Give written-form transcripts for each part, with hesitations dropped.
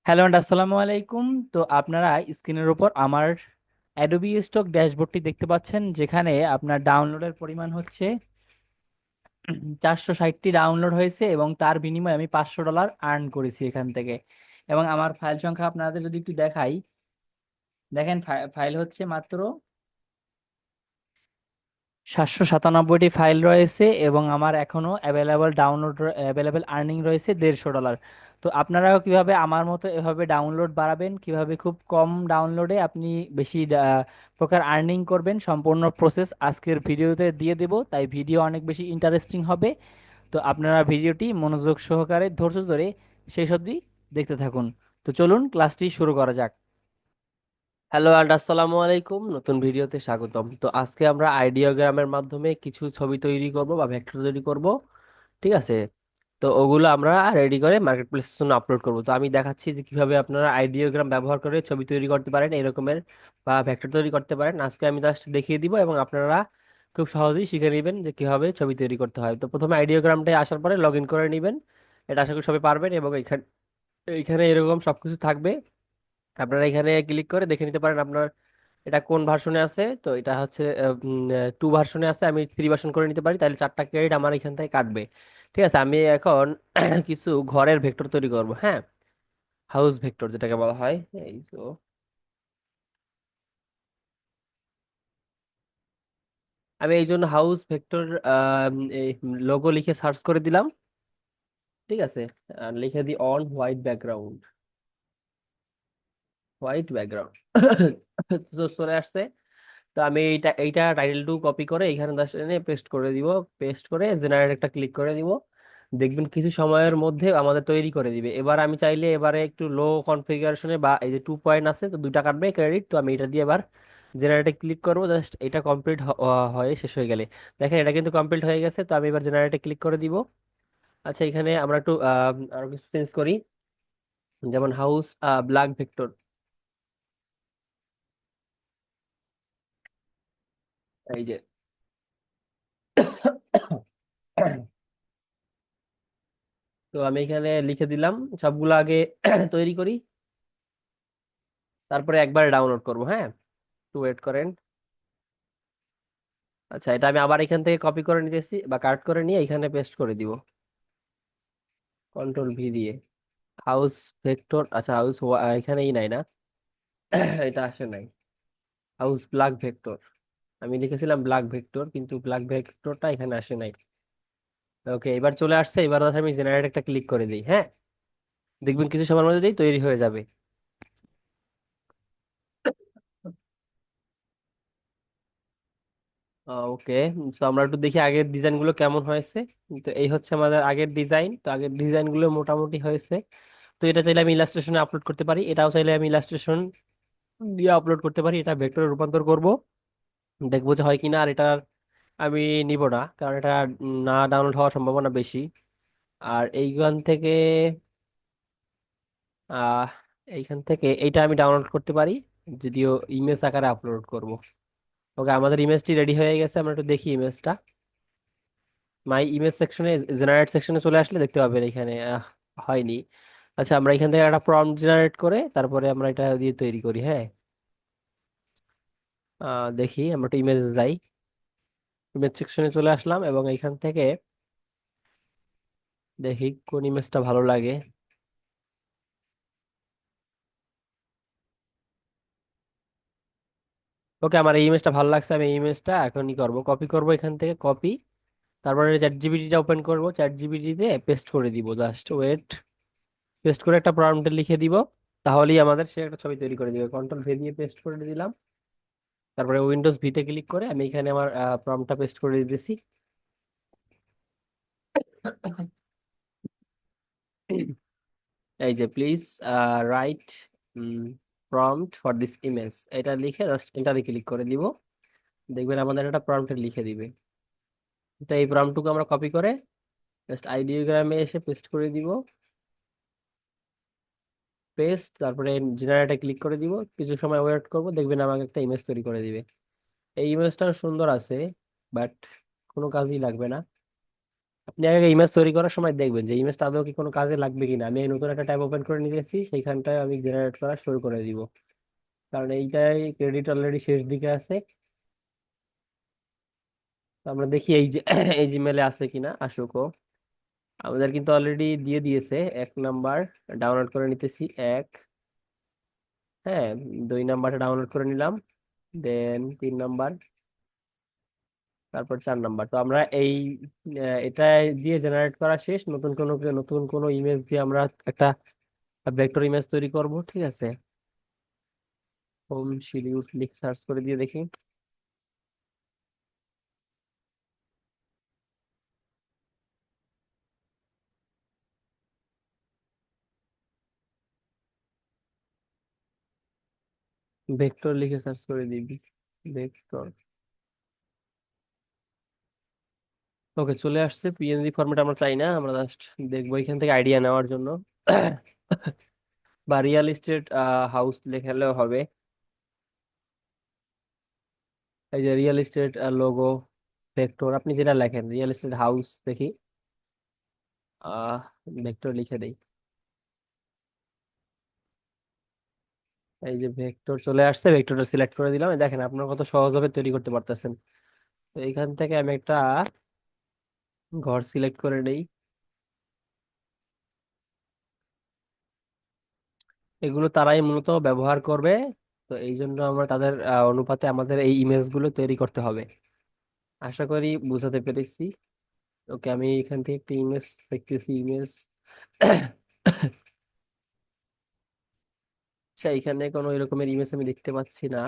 Hello and আসসালামু আলাইকুম। তো আপনারা স্ক্রিনের উপর আমার অ্যাডোবি স্টক ড্যাশবোর্ডটি দেখতে পাচ্ছেন, যেখানে আপনার ডাউনলোডের পরিমাণ হচ্ছে 460টি ডাউনলোড হয়েছে এবং তার বিনিময়ে আমি $500 আর্ন করেছি এখান থেকে। এবং আমার ফাইল সংখ্যা আপনাদের যদি একটু দেখাই, দেখেন ফাইল হচ্ছে মাত্র 797টি ফাইল রয়েছে এবং আমার এখনো অ্যাভেলেবল আর্নিং রয়েছে $150। তো আপনারাও কিভাবে আমার মতো এভাবে ডাউনলোড বাড়াবেন, কিভাবে খুব কম ডাউনলোডে আপনি বেশি প্রকার আর্নিং করবেন, সম্পূর্ণ প্রসেস আজকের ভিডিওতে দিয়ে দেব। তাই ভিডিও অনেক বেশি ইন্টারেস্টিং হবে। তো আপনারা ভিডিওটি মনোযোগ সহকারে ধৈর্য ধরে শেষ অবধি দেখতে থাকুন। তো চলুন ক্লাসটি শুরু করা যাক। হ্যালো অ্যান্ড আসসালামু আলাইকুম, নতুন ভিডিওতে স্বাগতম। তো আজকে আমরা আইডিওগ্রামের মাধ্যমে কিছু ছবি তৈরি করব বা ভেক্টর তৈরি করব। ঠিক আছে। তো ওগুলো আমরা রেডি করে মার্কেট প্লেসের জন্য আপলোড করব। তো আমি দেখাচ্ছি যে কিভাবে আপনারা আইডিওগ্রাম ব্যবহার করে ছবি তৈরি করতে পারেন এরকমের, বা ভেক্টর তৈরি করতে পারেন। আজকে আমি জাস্ট দেখিয়ে দিব এবং আপনারা খুব সহজেই শিখে নেবেন যে কিভাবে ছবি তৈরি করতে হয়। তো প্রথমে আইডিওগ্রামটায় আসার পরে লগ ইন করে নেবেন। এটা আশা করি সবাই পারবেন এবং এখানে এখানে এরকম সবকিছু থাকবে। আপনারা এখানে ক্লিক করে দেখে নিতে পারেন আপনার এটা কোন ভার্সনে আছে। তো এটা হচ্ছে 2 ভার্সনে আছে, আমি 3 ভার্সন করে নিতে পারি, তাহলে 4টা ক্রেডিট আমার এখান থেকে কাটবে। ঠিক আছে, আমি এখন কিছু ঘরের ভেক্টর তৈরি করব। হ্যাঁ, হাউস ভেক্টর যেটাকে বলা হয়। এই তো আমি এই জন্য হাউস ভেক্টর এই লোগো লিখে সার্চ করে দিলাম। ঠিক আছে, আর লিখে দিই on white background, white background. তো চলে আসছে। তো আমি এইটা টাইটেল টু কপি করে এখানে দাস এনে পেস্ট করে দিব। পেস্ট করে জেনারেট একটা ক্লিক করে দিব। দেখবেন কিছু সময়ের মধ্যে আমাদের তৈরি করে দিবে। এবার আমি চাইলে এবারে একটু লো কনফিগারেশনে বা এই যে 2 পয়েন্ট আছে, তো দুইটা কাটবে ক্রেডিট। তো আমি এটা দিয়ে এবার জেনারেটে ক্লিক করবো। জাস্ট এটা কমপ্লিট হয়ে শেষ হয়ে গেলে দেখেন এটা কিন্তু কমপ্লিট হয়ে গেছে। তো আমি এবার জেনারেটে ক্লিক করে দিব। আচ্ছা, এখানে আমরা একটু আরো কিছু চেঞ্জ করি, যেমন হাউস ব্ল্যাক ভেক্টর। এই যে তো আমি এখানে লিখে দিলাম সবগুলো আগে তৈরি করি, তারপরে একবার ডাউনলোড করব। হ্যাঁ, একটু ওয়েট করেন। আচ্ছা, এটা আমি আবার এখান থেকে কপি করে নিতেছি বা কাট করে নিয়ে এখানে পেস্ট করে দিব কন্ট্রোল ভি দিয়ে। হাউস ভেক্টর, আচ্ছা হাউস এখানেই নাই না। এটা আসে নাই। হাউস ব্ল্যাক ভেক্টর, আমি লিখেছিলাম ব্ল্যাক ভেক্টর, কিন্তু ব্ল্যাক ভেক্টরটা এখানে আসে নাই। ওকে, এবার চলে আসছে। এবার আমি জেনারেট একটা ক্লিক করে দিই। হ্যাঁ, দেখবেন কিছু সময়ের মধ্যেই তৈরি হয়ে যাবে। ওকে, তো আমরা একটু দেখি আগের ডিজাইন গুলো কেমন হয়েছে। তো এই হচ্ছে আমাদের আগের ডিজাইন। তো আগের ডিজাইন গুলো মোটামুটি হয়েছে। তো এটা চাইলে আমি ইলাস্ট্রেশনে আপলোড করতে পারি, এটাও চাইলে আমি ইলাস্ট্রেশন দিয়ে আপলোড করতে পারি। এটা ভেক্টরে রূপান্তর করব, দেখবো যে হয় কিনা। আর এটা আমি নিব না, কারণ এটা না ডাউনলোড হওয়ার সম্ভাবনা বেশি। আর এইখান থেকে আহ এইখান থেকে এইটা আমি ডাউনলোড করতে পারি, যদিও ইমেজ আকারে আপলোড করব। ওকে, আমাদের ইমেজটি রেডি হয়ে গেছে। আমরা একটু দেখি ইমেজটা। মাই ইমেজ সেকশনে, জেনারেট সেকশনে চলে আসলে দেখতে পাবেন এখানে হয়নি। আচ্ছা, আমরা এখান থেকে একটা প্রম্পট জেনারেট করে তারপরে আমরা এটা দিয়ে তৈরি করি। হ্যাঁ, দেখি আমরা একটু ইমেজ যাই। ইমেজ সেকশনে চলে আসলাম এবং এখান থেকে দেখি কোন ইমেজটা ভালো লাগে। ওকে, আমার এই ইমেজটা ভালো লাগছে। আমি এই ইমেজটা এখনই করব, কপি করব এখান থেকে কপি। তারপরে চ্যাট জিপিটিটা ওপেন করব, চ্যাট জিপিটিতে পেস্ট করে দিব। জাস্ট ওয়েট, পেস্ট করে একটা প্রম্পটে লিখে দিব, তাহলেই আমাদের সে একটা ছবি তৈরি করে দিবে। কন্ট্রোল ভি দিয়ে পেস্ট করে দিলাম। তারপরে উইন্ডোজ ভিতে ক্লিক করে আমি এখানে আমার প্রম্পটটা পেস্ট করে দিতেছি। এই যে please write prompt for this image, এটা লিখে জাস্ট এন্টারে ক্লিক করে দিব। দেখবেন আমাদের একটা প্রম্পটে লিখে দিবে। তো এই প্রম্পটুকু আমরা কপি করে জাস্ট আইডিওগ্রামে এসে পেস্ট করে দিব। পেস্ট, তারপরে জেনারেটে ক্লিক করে দিব। কিছু সময় ওয়েট করব, দেখবেন আমাকে একটা ইমেজ তৈরি করে দিবে। এই ইমেজটা সুন্দর আছে, বাট কোনো কাজই লাগবে না। আপনি আগে ইমেজ তৈরি করার সময় দেখবেন যে ইমেজটা আদৌ কি কোনো কাজে লাগবে কিনা। আমি এই নতুন একটা ট্যাব ওপেন করে নিয়েছি, সেইখানটায় আমি জেনারেট করা শুরু করে দিব, কারণ এইটাই ক্রেডিট অলরেডি শেষ দিকে আছে। তো আমরা দেখি এই যে এই জিমেলে আছে কিনা, আসুকও। আমাদের কিন্তু অলরেডি দিয়ে দিয়েছে। 1 নাম্বার ডাউনলোড করে নিতেছি, এক। হ্যাঁ, 2 নাম্বারটা ডাউনলোড করে নিলাম, দেন 3 নাম্বার, তারপর 4 নাম্বার। তো আমরা এই এটা দিয়ে জেনারেট করা শেষ। নতুন কোনো ইমেজ দিয়ে আমরা একটা ভেক্টর ইমেজ তৈরি করব, ঠিক আছে। হোম শিডিউল লিখ সার্চ করে দিয়ে দেখি। ভেক্টর লিখে সার্চ করে দিবি, ভেক্টর। ওকে, চলে আসছে। পিএনজি ফরম্যাট আমরা চাই না, আমরা জাস্ট দেখবো এখান থেকে আইডিয়া নেওয়ার জন্য। বা রিয়েল এস্টেট হাউস লেখালেও হবে। এই যে রিয়েল এস্টেট লোগো, ভেক্টর, আপনি যেটা লেখেন, রিয়েল এস্টেট হাউস দেখি। আহ ভেক্টর লিখে দেই। এই যে ভেক্টর চলে আসছে, ভেক্টরটা সিলেক্ট করে দিলাম। এই দেখেন আপনার কত সহজভাবে তৈরি করতে পারতেছেন। তো এইখান থেকে আমি একটা ঘর সিলেক্ট করে নেই। এগুলো তারাই মূলত ব্যবহার করবে, তো এই জন্য আমরা তাদের অনুপাতে আমাদের এই ইমেজ গুলো তৈরি করতে হবে। আশা করি বুঝাতে পেরেছি। ওকে, আমি এখান থেকে একটা ইমেজ দেখতেছি, ইমেজ। আচ্ছা, এখানে কোনো এরকমের ইমেজ আমি দেখতে পাচ্ছি না।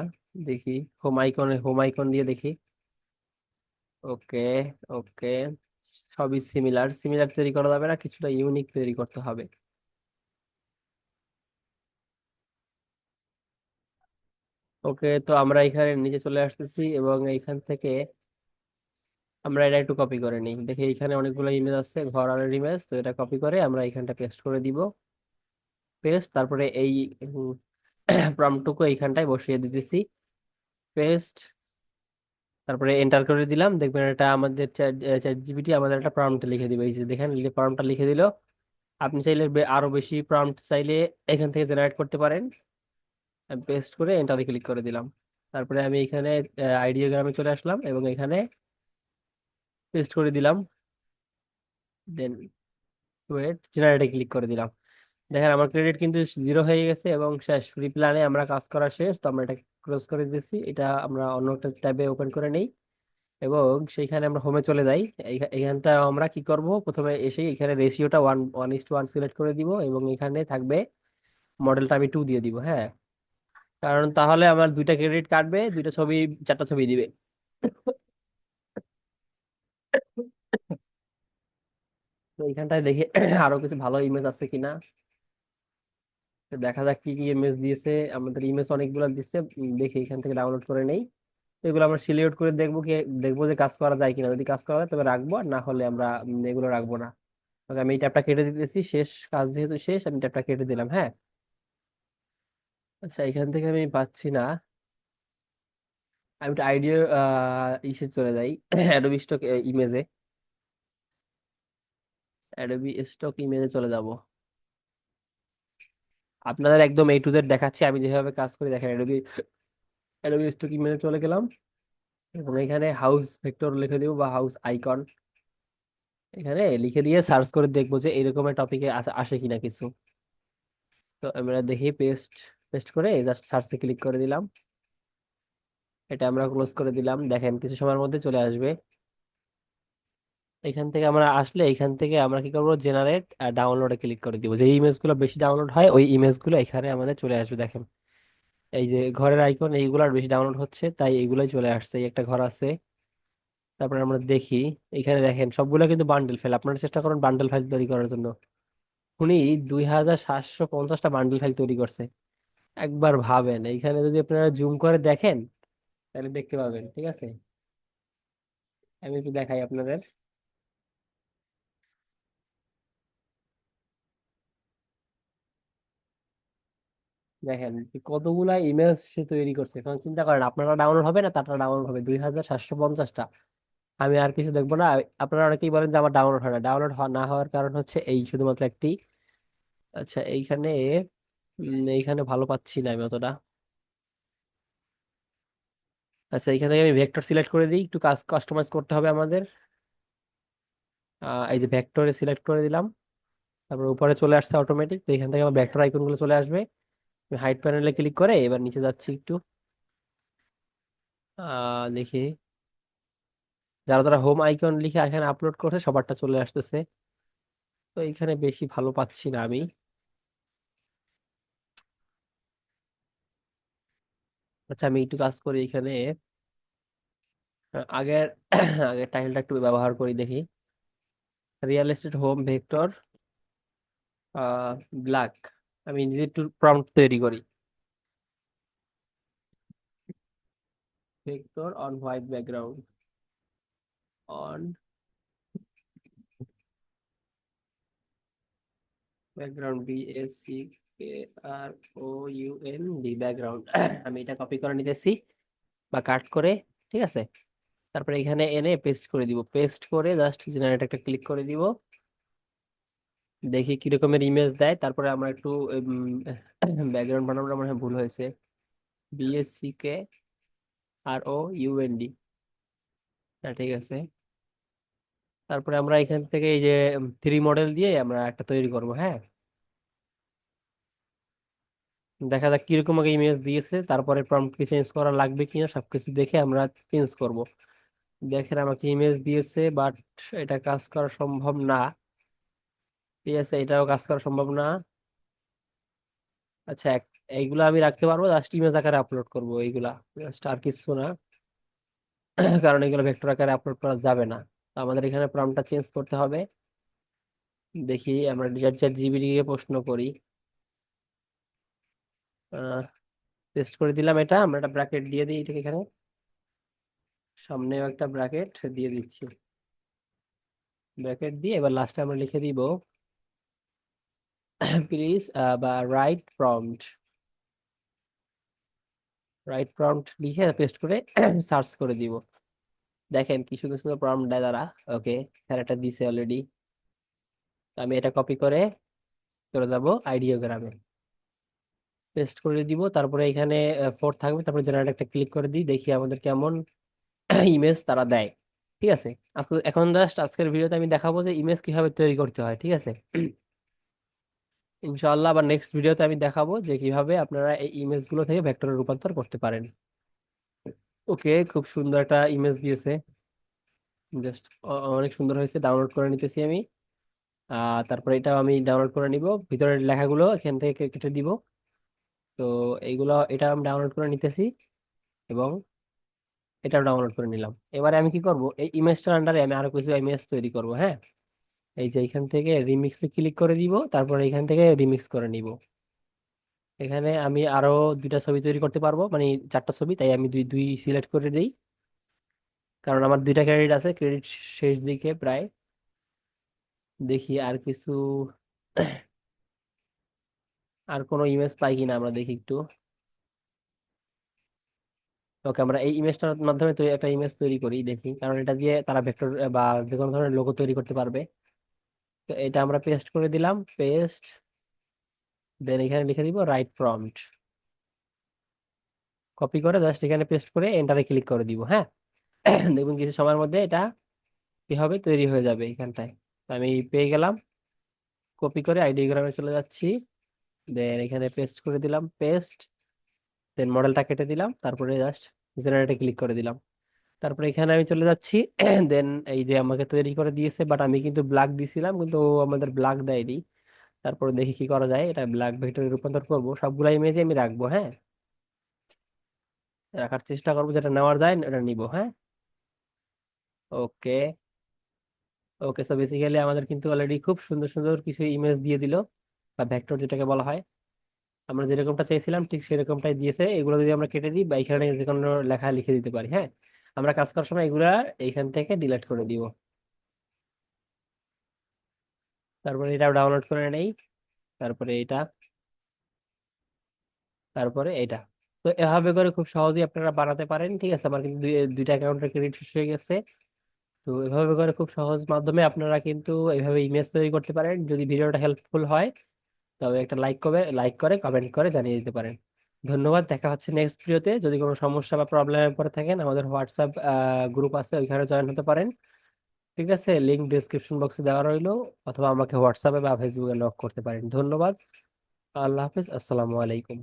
দেখি, হোম আইকন দিয়ে দেখি। ওকে, ওকে, সবই সিমিলার সিমিলার তৈরি করা যাবে না, কিছুটা ইউনিক তৈরি করতে হবে। ওকে, তো আমরা এখানে নিচে চলে আসতেছি এবং এইখান থেকে আমরা এটা একটু কপি করে নিই। দেখি এখানে অনেকগুলো ইমেজ আছে, ঘর আর ইমেজ, তো এটা কপি করে আমরা এখানটা পেস্ট করে দিব। পেস্ট, তারপরে এই প্রম্পটুকু এইখানটায় বসিয়ে দিতেছি, পেস্ট। তারপরে এন্টার করে দিলাম, দেখবেন এটা আমাদের চ্যাট জিপিটি আমাদের একটা প্রম্পট লিখে দিবে। এই যে দেখেন, প্রম্পটটা লিখে দিল। আপনি চাইলে আরো বেশি প্রম্পট চাইলে এখান থেকে জেনারেট করতে পারেন। আমি পেস্ট করে এন্টারে ক্লিক করে দিলাম। তারপরে আমি এখানে আইডিওগ্রামে চলে আসলাম এবং এখানে পেস্ট করে দিলাম, দেন ওয়েট, জেনারেটে ক্লিক করে দিলাম। দেখেন আমার ক্রেডিট কিন্তু 0 হয়ে গেছে এবং শেষ। ফ্রি প্ল্যানে আমরা কাজ করা শেষ। তো আমরা এটা ক্লোজ করে দিয়েছি। এটা আমরা অন্য একটা ট্যাবে ওপেন করে নেই এবং সেইখানে আমরা হোমে চলে যাই। এইখানটা আমরা কি করব, প্রথমে এসে এখানে রেশিওটা 1:1 সিলেক্ট করে দিব এবং এখানে থাকবে মডেলটা আমি 2 দিয়ে দিব। হ্যাঁ, কারণ তাহলে আমার দুইটা ক্রেডিট কাটবে, দুইটা ছবি, চারটা ছবি দিবে। তো এইখানটায় দেখি আরো কিছু ভালো ইমেজ আছে কিনা। তো দেখা যাক কি কি ইমেজ দিয়েছে। আমাদের ইমেজ অনেকগুলো দিচ্ছে, দেখি এখান থেকে ডাউনলোড করে নেই। তো এগুলো আমরা সিলেক্ট করে দেখবো কি, দেখবো যে কাজ করা যায় কিনা। যদি কাজ করা যায় তবে রাখবো, আর না হলে আমরা এগুলো রাখবো না। ওকে, আমি এই ট্যাবটা কেটে দিতেছি, শেষ। কাজ যেহেতু শেষ, আমি ট্যাবটা কেটে দিলাম। হ্যাঁ, আচ্ছা, এখান থেকে আমি পাচ্ছি না। আমি একটা আইডিয়া ইসে চলে যাই, অ্যাডোবি স্টক ইমেজে। অ্যাডোবি স্টক ইমেজে চলে যাব। আপনাদের একদম A to Z দেখাচ্ছি আমি যেভাবে কাজ করি। দেখেন, অ্যাডোবি স্টক ইমেজে চলে গেলাম এবং এখানে হাউস ভেক্টর লিখে দিব বা হাউস আইকন এখানে লিখে দিয়ে সার্চ করে দেখবো যে এরকমের টপিকে আসে কিনা কিছু। তো আমরা দেখি, পেস্ট পেস্ট করে জাস্ট সার্চে ক্লিক করে দিলাম। এটা আমরা ক্লোজ করে দিলাম। দেখেন কিছু সময়ের মধ্যে চলে আসবে। এখান থেকে আমরা আসলে এখান থেকে আমরা কি করবো, জেনারেট ডাউনলোডে ক্লিক করে দিব। যে ইমেজগুলো বেশি ডাউনলোড হয় ওই ইমেজগুলো এখানে আমাদের চলে আসবে। দেখেন এই যে ঘরের আইকন, এইগুলার বেশি ডাউনলোড হচ্ছে, তাই এইগুলাই চলে আসছে। এই একটা ঘর আছে। তারপরে আমরা দেখি, এখানে দেখেন সবগুলো কিন্তু বান্ডেল ফাইল। আপনারা চেষ্টা করুন বান্ডেল ফাইল তৈরি করার জন্য। উনি 2750টা বান্ডেল ফাইল তৈরি করছে। একবার ভাবেন, এইখানে যদি আপনারা জুম করে দেখেন তাহলে দেখতে পাবেন, ঠিক আছে। আমি একটু দেখাই আপনাদের। দেখেন যে কতগুলা ইমেজ সে তৈরি করছে। এখন চিন্তা করেন, আপনারা ডাউনলোড হবে না, তারটা ডাউনলোড হবে 2750টা। আমি আর কিছু দেখবো না। আপনারা অনেকেই বলেন যে আমার ডাউনলোড হয় না, ডাউনলোড না হওয়ার কারণ হচ্ছে এই শুধুমাত্র একটি। আচ্ছা এইখানে এইখানে ভালো পাচ্ছি না আমি অতটা। আচ্ছা এইখান থেকে আমি ভেক্টর সিলেক্ট করে দিই, একটু কাজ কাস্টমাইজ করতে হবে আমাদের। এই যে ভেক্টরে সিলেক্ট করে দিলাম, তারপর উপরে চলে আসছে অটোমেটিক, তো এখান থেকে আমার ভেক্টর আইকন গুলো চলে আসবে। আমি হাইট প্যানেলে ক্লিক করে এবার নিচে যাচ্ছি একটু। দেখি যারা যারা হোম আইকন লিখে এখানে আপলোড করছে সবারটা চলে আসতেছে। তো এখানে বেশি ভালো পাচ্ছি না আমি। আচ্ছা আমি একটু কাজ করি এখানে। আগের আগের টাইটেলটা একটু ব্যবহার করি দেখি। Real estate home vector black. আমি নিজে একটু প্রম্পট তৈরি করি। Vector on white background, on background, BACKROUND background. আমি এটা কপি করে নিতেছি বা কাট করে, ঠিক আছে। তারপরে এখানে এনে পেস্ট করে দিব, পেস্ট করে জাস্ট জেনারেট একটা ক্লিক করে দিব। দেখি কি রকমের ইমেজ দেয়। তারপরে আমরা একটু ব্যাকগ্রাউন্ড বানানোর মনে হয় ভুল হয়েছে। BACKROUND, হ্যাঁ ঠিক আছে। তারপরে আমরা এখান থেকে এই যে থ্রি মডেল দিয়ে আমরা একটা তৈরি করব, হ্যাঁ। দেখা যাক কিরকম আগে ইমেজ দিয়েছে, তারপরে প্রম্পট কি চেঞ্জ করা লাগবে কিনা সবকিছু দেখে আমরা চেঞ্জ করব। দেখেন আমাকে ইমেজ দিয়েছে, বাট এটা কাজ করা সম্ভব না। ঠিক আছে, এটাও কাজ করা সম্ভব না। আচ্ছা এইগুলা আমি রাখতে পারবো, জাস্ট ইমেজ আকারে আপলোড করব এইগুলা, জাস্ট আর কিছু না। কারণ এগুলো ভেক্টর আকারে আপলোড করা যাবে না। তো আমাদের এখানে প্রম্পটটা চেঞ্জ করতে হবে। দেখি আমরা চ্যাট জিপিটি কে প্রশ্ন করি। পেস্ট করে দিলাম, এটা আমরা একটা ব্র্যাকেট দিয়ে দিই এটাকে এখানে, সামনেও একটা ব্র্যাকেট দিয়ে দিচ্ছি। ব্র্যাকেট দিয়ে এবার লাস্টে আমরা লিখে দিব প্লিজ বা রাইট প্রম্পট। রাইট প্রম্পট লিখে পেস্ট করে সার্চ করে দিব। দেখেন কি সুন্দর সুন্দর প্রম্পট দেয় তারা। ওকে, এখানে একটা দিছে অলরেডি। আমি এটা কপি করে চলে যাব আইডিওগ্রামে, পেস্ট করে দিব। তারপরে এখানে ফোর থাকবে, তারপরে জেনারেট একটা ক্লিক করে দিই, দেখি আমাদের কেমন ইমেজ তারা দেয়। ঠিক আছে, আজকে এখন জাস্ট আজকের ভিডিওতে আমি দেখাবো যে ইমেজ কিভাবে তৈরি করতে হয়, ঠিক আছে। ইনশাআল্লাহ আবার নেক্সট ভিডিওতে আমি দেখাবো যে কিভাবে আপনারা এই ইমেজ গুলো থেকে ভেক্টরে রূপান্তর করতে পারেন। ওকে, খুব সুন্দর একটা ইমেজ দিয়েছে, জাস্ট অনেক সুন্দর হয়েছে। ডাউনলোড করে নিতেছি আমি। তারপরে এটাও আমি ডাউনলোড করে নিব, ভিতরের লেখাগুলো এখান থেকে কেটে দিব। তো এইগুলো, এটা আমি ডাউনলোড করে নিতেছি এবং এটাও ডাউনলোড করে নিলাম। এবারে আমি কি করব, এই ইমেজটার আন্ডারে আমি আরো কিছু ইমেজ তৈরি করব, হ্যাঁ। এই যে এখান থেকে রিমিক্সে ক্লিক করে দিব, তারপরে এখান থেকে রিমিক্স করে নিব। এখানে আমি আরো দুইটা ছবি তৈরি করতে পারবো, মানে চারটা ছবি, তাই আমি দুই দুই সিলেক্ট করে দিই। কারণ আমার দুইটা ক্রেডিট আছে, ক্রেডিট শেষ দিকে প্রায়। দেখি আর কিছু, আর কোনো ইমেজ পাই কিনা আমরা দেখি একটু। ওকে, আমরা এই ইমেজটার মাধ্যমে তো একটা ইমেজ তৈরি করি দেখি, কারণ এটা দিয়ে তারা ভেক্টর বা যে কোনো ধরনের লোগো তৈরি করতে পারবে। তো এটা আমরা পেস্ট করে দিলাম, পেস্ট। দেন এখানে লিখে দিব রাইট প্রম্পট, কপি করে জাস্ট এখানে পেস্ট করে এন্টারে ক্লিক করে দিব, হ্যাঁ। দেখুন কিছু সময়ের মধ্যে এটা কি হবে, তৈরি হয়ে যাবে এখানটায়। তো আমি পেয়ে গেলাম, কপি করে আইডিওগ্রামে চলে যাচ্ছি। দেন এখানে পেস্ট করে দিলাম, পেস্ট। দেন মডেলটা কেটে দিলাম, তারপরে জাস্ট জেনারেটে ক্লিক করে দিলাম। তারপরে এখানে আমি চলে যাচ্ছি। দেন এই যে আমাকে তৈরি করে দিয়েছে, বাট আমি কিন্তু ব্ল্যাক দিছিলাম, কিন্তু ও আমাদের ব্ল্যাক দেয়নি। তারপরে দেখি কি করা যায়, এটা ব্ল্যাক ভেক্টরে রূপান্তর করব, সবগুলা ইমেজে আমি রাখবো, হ্যাঁ। রাখার চেষ্টা করবো, যেটা নেওয়ার যায় এটা নিব, হ্যাঁ। ওকে। ওকে, সো বেসিক্যালি আমাদের কিন্তু অলরেডি খুব সুন্দর সুন্দর কিছু ইমেজ দিয়ে দিল, বা ভেক্টর যেটাকে বলা হয়। আমরা যেরকমটা চাইছিলাম ঠিক সেরকমটাই দিয়েছে। এগুলো যদি আমরা কেটে দিই বা এখানে যে কোনো লেখা লিখে দিতে পারি, হ্যাঁ। আমরা কাজ করার সময় এগুলা এইখান থেকে ডিলিট করে দিব। তারপরে এটা ডাউনলোড করে নেই, তারপরে এটা, তারপরে এটা। তো এভাবে করে খুব সহজেই আপনারা বানাতে পারেন, ঠিক আছে। আমার কিন্তু দুইটা অ্যাকাউন্টের ক্রেডিট শেষ হয়ে গেছে। তো এভাবে করে খুব সহজ মাধ্যমে আপনারা কিন্তু এভাবে ইমেজ তৈরি করতে পারেন। যদি ভিডিওটা হেল্পফুল হয় তবে একটা লাইক করে কমেন্ট করে জানিয়ে দিতে পারেন। ধন্যবাদ, দেখা হচ্ছে নেক্সট ভিডিওতে। যদি কোনো সমস্যা বা প্রবলেমে পড়ে থাকেন আমাদের হোয়াটসঅ্যাপ গ্রুপ আছে, ওইখানে জয়েন হতে পারেন। ঠিক আছে, লিংক ডিসক্রিপশন বক্সে দেওয়া রইলো, অথবা আমাকে হোয়াটসঅ্যাপে বা ফেসবুকে নক করতে পারেন। ধন্যবাদ। আল্লাহ হাফেজ, আসসালামু আলাইকুম।